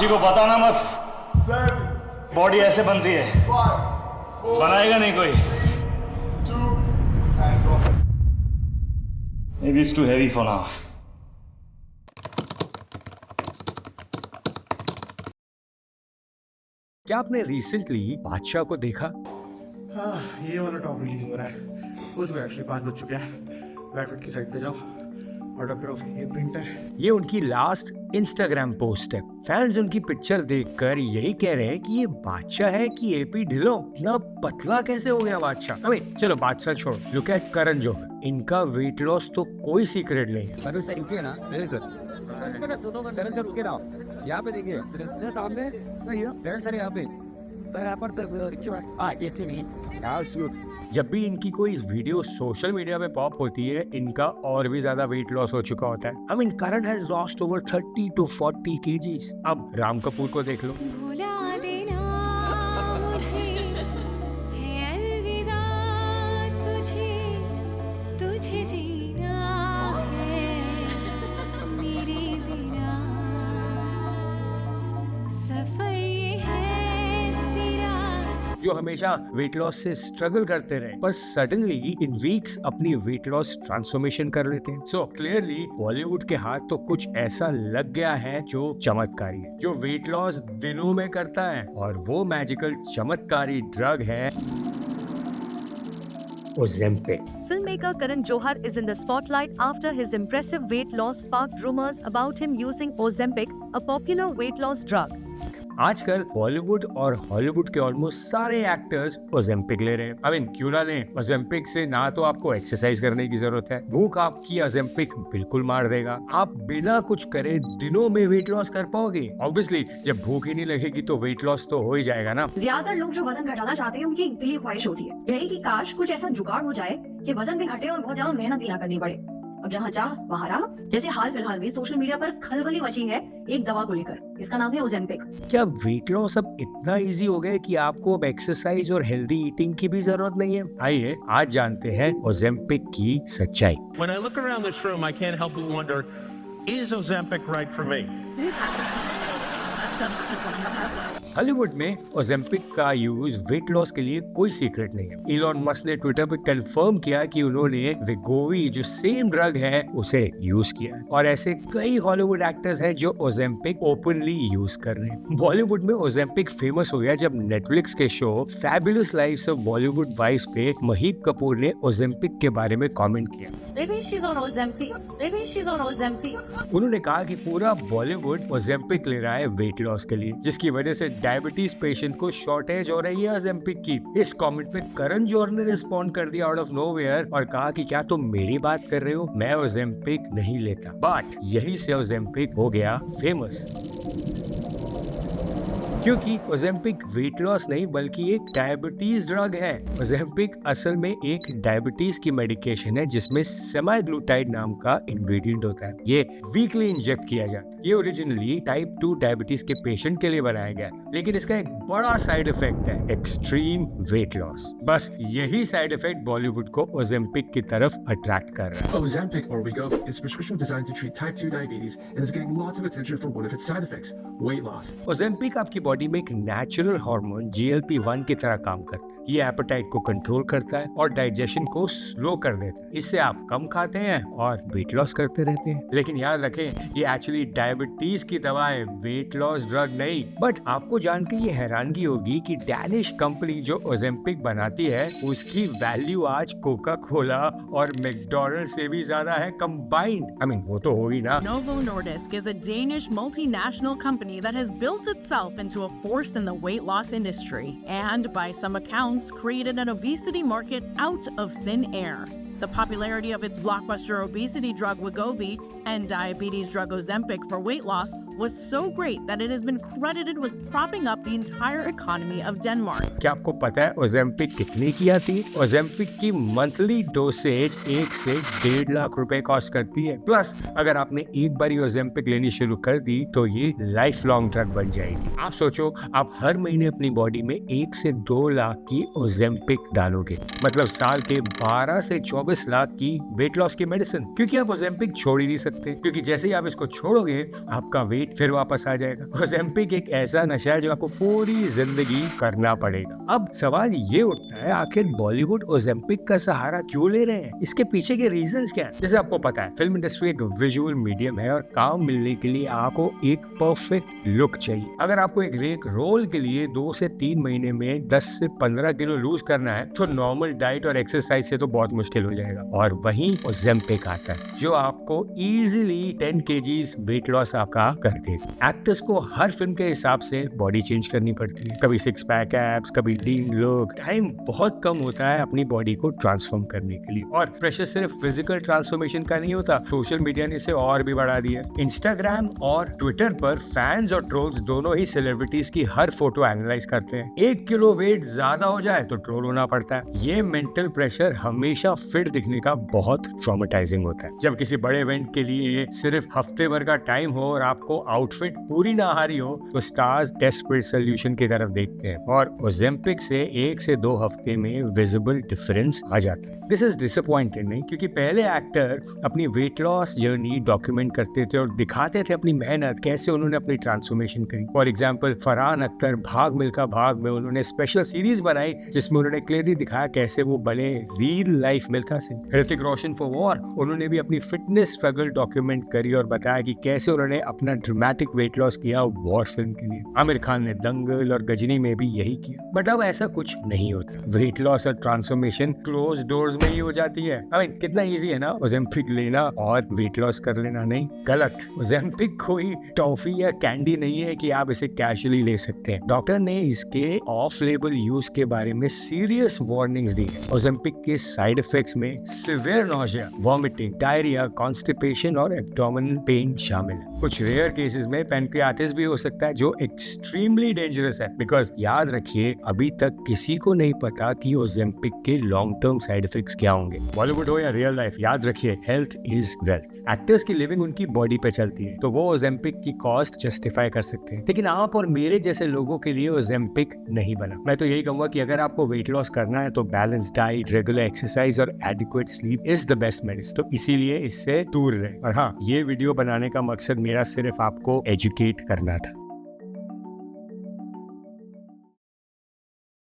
किसी को बताना मत। 7, बॉडी ऐसे बनती है, 5, 4, बनाएगा नहीं कोई। 2, and drop it. Maybe it's too heavy for now. क्या आपने रिसेंटली बादशाह को देखा? ये वाला टॉपिक नहीं हो रहा है। कुछ भी एक्चुअली 5 बज चुके हैं। बैटरी की साइड पे जाओ और ये प्रिंटर। ये उनकी लास्ट इंस्टाग्राम पोस्ट है। फैंस उनकी पिक्चर देखकर यही कह रहे हैं कि ये बादशाह है कि एपी ढिल्लों। इतना पतला कैसे हो गया बादशाह? अबे चलो बादशाह छोड़ो, लुक एट करण जौहर। इनका वेट लॉस तो कोई सीक्रेट नहीं है। सर सर रुकिए ना, सर सर रुके ना, यहाँ पे देखिए सामने सर, यहाँ पे जब भी इनकी कोई वीडियो सोशल मीडिया पे पॉप होती है, इनका और भी ज्यादा वेट लॉस हो चुका होता है। I mean Karan has lost over 30 to 40 kgs। अब राम कपूर को देख लो। भुला देना मुझे, है अलविदा तुझे, तुझे जीना है मेरे बिना, सफर ये है तेरा। जो हमेशा वेट लॉस से स्ट्रगल करते रहे पर सडनली इन वीक्स अपनी वेट लॉस ट्रांसफॉर्मेशन कर लेते हैं। सो क्लियरली बॉलीवुड के हाथ तो कुछ ऐसा लग गया है जो चमत्कारी है, जो वेट लॉस दिनों में करता है। और वो मैजिकल चमत्कारी ड्रग है Ozempic. Filmmaker Karan Johar is in the spotlight after his impressive weight loss sparked rumors about him using Ozempic, a popular weight loss drug. आजकल बॉलीवुड और हॉलीवुड के ऑलमोस्ट सारे एक्टर्स ओजेम्पिक ले रहे हैं। आई मीन क्यों ना लें? ओजेम्पिक से ना तो आपको एक्सरसाइज करने की जरूरत है, भूख आपकी ओजेम्पिक बिल्कुल मार देगा। आप बिना कुछ करे दिनों में वेट लॉस कर पाओगे। ऑब्वियसली जब भूख ही नहीं लगेगी तो वेट लॉस तो हो ही जाएगा ना। ज्यादातर लोग जो वजन घटाना चाहते हैं उनकी दिली ख्वाहिश होती है यही कि काश कुछ ऐसा जुगाड़ हो जाए कि वजन भी घटे और बहुत ज्यादा मेहनत भी ना करनी पड़े। अब जहाँ चाह वहाँ राह। जैसे हाल फिलहाल में सोशल मीडिया पर खलबली मची है एक दवा को लेकर, इसका नाम है ओजेम्पिक। क्या वेट लॉस अब इतना इजी हो गया है कि आपको अब एक्सरसाइज और हेल्दी ईटिंग की भी जरूरत नहीं है? आइए आज जानते हैं ओजेम्पिक की सच्चाई। When I look around this room, I can't help but wonder, is Ozempic right for me? Hollywood में ओजेम्पिक का यूज वेट लॉस के लिए कोई सीक्रेट नहीं है। इलॉन मस्क ने ट्विटर पर कंफर्म किया कि उन्होंने वेगोवी जो सेम ड्रग है उसे यूज किया है। और ऐसे कई हॉलीवुड एक्टर्स हैं जो ओजेम्पिक ओपनली यूज कर रहे हैं। बॉलीवुड में ओजेम्पिक फेमस हो गया जब नेटफ्लिक्स के show fabulous lives of Bollywood vice पे महीप कपूर ने ओजेम्पिक के बारे में कमेंट किया। उन्होंने कहा कि पूरा बॉलीवुड ओजेम्पिक ले रहा है वेट लॉस के लिए, जिसकी वजह से डायबिटीज पेशेंट को शॉर्टेज हो रही है ओजेम्पिक की। इस कमेंट पे करण जौहर ने रिस्पॉन्ड कर दिया आउट ऑफ नोवेयर और कहा कि क्या तुम मेरी बात कर रहे हो? मैं ओजेम्पिक नहीं लेता। बट यही से ओजेम्पिक हो गया फेमस, क्योंकि ओजेम्पिक वेट लॉस नहीं बल्कि एक डायबिटीज ड्रग है। ओजेम्पिक असल में एक डायबिटीज की मेडिकेशन है जिसमें सेमाग्लूटाइड नाम का इंग्रेडिएंट होता है। ये वीकली इंजेक्ट किया जाता है। ये ओरिजिनली टाइप 2 डायबिटीज के पेशेंट के लिए बनाया गया था, लेकिन इसका एक बड़ा साइड इफेक्ट है एक्सट्रीम वेट लॉस। बस यही साइड इफेक्ट बॉलीवुड को ओजेम्पिक की तरफ अट्रैक्ट कर रहा है। Ozempic or Wegovy is a prescription designed to treat type 2 diabetes and is getting lots of attention for one of its side effects, weight loss. Ozempic आपकी body में एक natural hormone GLP-1 की तरह काम करता है। ये एपेटाइट को कंट्रोल करता है और डाइजेशन को स्लो कर देता है। इससे आप कम खाते हैं और वेट लॉस करते रहते हैं। लेकिन याद रखें, ये एक्चुअली डायबिटीज की दवा है, वेट लॉस ड्रग नहीं। बट आपको जानकर ये हैरानगी होगी कि डैनिश कंपनी जो ओजेम्पिक बनाती है उसकी वैल्यू आज कोका कोला और मैकडोनल्ड से भी ज्यादा है कंबाइंड। आई मीन वो तो हो ही ना। Novo Nordisk is a Danish multinational company that has built itself into a force in the weight loss industry and, by some accounts, created an obesity market out of thin air. The popularity of its blockbuster obesity drug Wegovy and diabetes drug Ozempic for weight loss was so great that it has been credited with propping up the entire economy of Denmark. क्या आपको पता है Ozempic कितने की आती है? Ozempic की monthly dosage 1 से 1.5 लाख रुपए कॉस्ट करती है। प्लस अगर आपने एक बार ओजेम्पिक लेनी शुरू कर दी तो ये लाइफ लॉन्ग ड्रग बन जाएगी। आप सोचो, आप हर महीने अपनी बॉडी में 1 से 2 लाख की ओजेम्पिक डालोगे, मतलब साल के 12 से 24 लाख की वेट लॉस की मेडिसिन। क्योंकि आप ओजेम्पिक छोड़ ही नहीं सकते। सकते, क्योंकि जैसे ही आप इसको छोड़ोगे आपका वेट फिर वापस आ जाएगा। ओज़ेम्पिक एक ऐसा नशा है जो आपको पूरी जिंदगी करना पड़ेगा। अब सवाल ये उठता है, आखिर बॉलीवुड ओज़ेम्पिक का सहारा क्यों ले रहे हैं? इसके पीछे के रीजंस क्या है? जैसे आपको पता है फिल्म इंडस्ट्री एक विजुअल मीडियम है और काम मिलने के लिए आपको एक परफेक्ट लुक चाहिए। अगर आपको एक रोल के लिए 2 से 3 महीने में 10 से 15 किलो लूज करना है तो नॉर्मल डाइट और एक्सरसाइज से तो बहुत मुश्किल हो जाएगा। और वहीं ओज़ेम्पिक आता है जो आपको इजीली 10 kgs वेट लॉस आपका कर देगा। एक्टर्स को हर फिल्म के हिसाब से बॉडी चेंज करनी पड़ती है, कभी 6 पैक एब्स, कभी लीन लुक। टाइम बहुत कम होता है अपनी बॉडी को ट्रांसफॉर्म करने के लिए। और प्रेशर सिर्फ फिजिकल ट्रांसफॉर्मेशन का नहीं होता, सोशल मीडिया ने इसे और भी बढ़ा दिया। इंस्टाग्राम और ट्विटर पर फैंस और ट्रोल्स दोनों ही सेलिब्रिटीज की हर फोटो एनालाइज करते हैं। 1 किलो वेट ज्यादा हो जाए तो ट्रोल होना पड़ता है। ये मेंटल प्रेशर हमेशा फिट दिखने का बहुत ट्रॉमेटाइजिंग होता है। जब किसी बड़े इवेंट के लिए सिर्फ हफ्ते भर का टाइम हो और आपको आउटफिट पूरी ना आ रही हो तो स्टार्स डेस्परेट सोल्यूशन की तरफ देखते हैं और ओज़ेम्पिक से 1 से 2 हफ्ते में विजिबल डिफरेंस आ जाता है। दिस इज डिसअपॉइंटिंग नहीं, क्योंकि पहले एक्टर अपनी वेट लॉस जर्नी डॉक्यूमेंट करते थे और दिखाते थे अपनी मेहनत, कैसे उन्होंने अपनी ट्रांसफॉर्मेशन करी। फॉर एग्जाम्पल फरहान अख्तर भाग मिल्खा भाग में उन्होंने स्पेशल सीरीज बनाई जिसमें उन्होंने क्लियरली दिखाया कैसे वो बने real life Milkha Singh. Hrithik Roshan for war, उन्होंने भी अपनी फिटनेस स्ट्रगल डॉक्यूमेंट करी और बताया कि कैसे उन्होंने अपना ड्रामेटिक वेट लॉस किया वॉर फिल्म के लिए। आमिर खान ने दंगल और गजनी में भी यही किया। बट अब ऐसा कुछ नहीं होता, वेट लॉस और ट्रांसफॉर्मेशन क्लोज डोर्स में ही हो जाती है। आई मीन कितना इजी है ना ओज़ेम्पिक लेना और वेट लॉस कर लेना। नहीं, गलत। ओज़ेम्पिक कोई टॉफी या कैंडी नहीं है कि आप इसे कैजुअली ले सकते हैं। डॉक्टर ने इसके ऑफ लेबल यूज के बारे में सीरियस वार्निंग्स दी है। ओज़ेम्पिक के साइड इफेक्ट्स में severe nausea, vomiting, diarrhoea, constipation और एब्डोमिनल पेन शामिल है। कुछ रेयर केसेस में पैनक्रियाटिस भी हो सकता है जो एक्सट्रीमली डेंजरस है। बिकॉज याद रखिए अभी तक किसी को नहीं पता कि ओज़ेम्पिक के लॉन्ग टर्म साइड इफेक्ट्स क्या होंगे। बॉलीवुड हो या रियल लाइफ, याद रखिए हेल्थ इज वेल्थ। एक्टर्स की लिविंग उनकी बॉडी पे चलती है तो वो ओज़ेम्पिक की कॉस्ट जस्टिफाई कर सकते हैं, लेकिन आप और मेरे जैसे लोगों के लिए ओज़ेम्पिक नहीं बना। मैं तो यही कहूंगा कि अगर आपको वेट लॉस करना है तो बैलेंस डाइट, रेगुलर एक्सरसाइज और adequate sleep is the best medicine. तो इसीलिए इससे दूर रहे। और हाँ, ये वीडियो बनाने का मकसद मेरा सिर्फ आपको एजुकेट करना था।